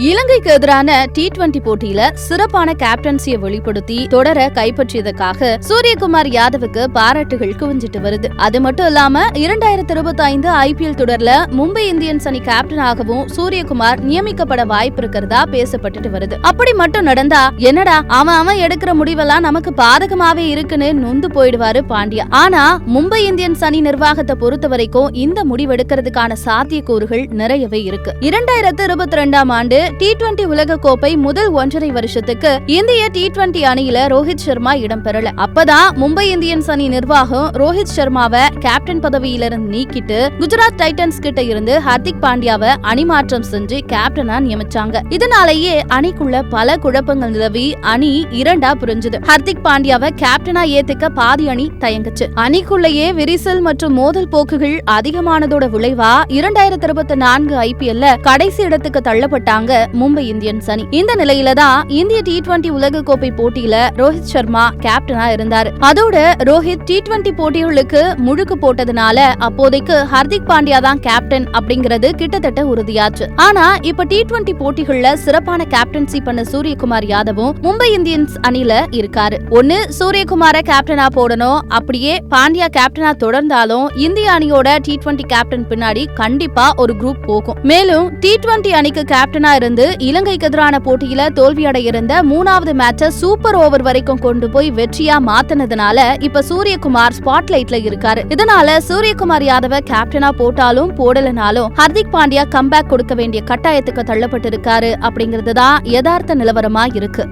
இலங்கைக்கு எதிரான T20 போட்டியில சிறப்பான கேப்டன்சியை வெளிப்படுத்தி தொடர கைப்பற்றியதற்காக சூரியகுமார் யாதவுக்கு பாராட்டுகள் குவிஞ்சிட்டு வருது. அது மட்டும் இல்லாம 2025 IPL தொடர்ல மும்பை இந்தியன்ஸ் அணி கேப்டனாகவும் சூரியகுமார் நியமிக்கப்பட வாய்ப்பு இருக்கிறதா பேசப்பட்டுட்டு வருது. அப்படி மட்டும் நடந்தா என்னடா அவன் எடுக்கிற முடிவெல்லாம் நமக்கு பாதகமாவே இருக்குன்னு நொந்து போயிடுவாரு பாண்டியா. ஆனா மும்பை இந்தியன்ஸ் அணி நிர்வாகத்தை பொறுத்த வரைக்கும் இந்த முடிவெடுக்கிறதுக்கான சாத்தியக்கூறுகள் நிறையவே இருக்கு. 2022 ஆண்டு T20 உலக கோப்பை முதல் 1.5 வருஷத்துக்கு இந்திய T20 அணியில ரோஹித் சர்மா இடம்பெறல. அப்பதான் மும்பை இந்தியன்ஸ் அணி நிர்வாகம் ரோஹித் சர்மாவை கேப்டன் பதவியிலிருந்து நீக்கிட்டு குஜராத் டைட்டன்ஸ் கிட்ட இருந்து ஹர்திக் பாண்டியாவை அணி மாற்றம் செஞ்சு கேப்டனா நியமிச்சாங்க. இதனாலேயே அணிக்குள்ள பல குழப்பங்கள் நிலவி அணி இரண்டா புரிஞ்சது. ஹர்திக் பாண்டியாவை கேப்டனா ஏத்துக்க பாதி அணி தயங்குச்சு. அணிக்குள்ளேயே விரிசல் மற்றும் மோதல் போக்குகள் அதிகமானதோட விளைவா 2024 IPL கடைசி இடத்துக்கு தள்ளப்பட்டாங்க மும்பை இந்தியன்ஸ் அணி. இந்த நிலையில தான் இந்திய T20 உலக கோப்பை போட்டியில ரோஹித் சர்மா கேப்டனா இருந்தாரு. அதோட ரோஹித் T20 போட்டிகளுக்கு முழுக்கு போட்டதுனால அப்போதைக்கு ஹர்திக் பாண்டியா தான் கேப்டன் அப்படிங்கிறது கிட்டத்தட்ட உறுதியாச்சு. ஆனா இப்ப T20 போட்டிகள்ல சிறப்பான கேப்டன்சி பண்ண சூரியகுமார் யாதவும் மும்பை இந்தியன்ஸ் அணில இருக்காரு. ஒன்னு சூரியகுமார கேப்டனா போடணும், அப்படியே பாண்டியா கேப்டனா தொடர்ந்தாலும் இந்திய அணியோட T20 கேப்டன் பின்னாடி கண்டிப்பா ஒரு குரூப் போகும். மேலும் T20 அணிக்கு கேப்டனா இருந்து இலங்கைக்கு எதிரான போட்டியில தோல்வியடைய இருந்த 3வது மேட்ச சூப்பர் ஓவர் வரைக்கும் கொண்டு போய் வெற்றியா மாத்தினதுனால இப்ப சூரியகுமார் ஸ்பாட்லைட்ல இருக்காரு. இதனால சூரியகுமார் யாதவ கேப்டனா போட்டாலும் போடலனாலும் ஹர்திக் பாண்டியா கம்பேக் கொடுக்க வேண்டிய கட்டாயத்துக்கு தள்ளப்பட்டிருக்காரு அப்படிங்கிறதுதான் யதார்த்த நிலவரமா இருக்கு.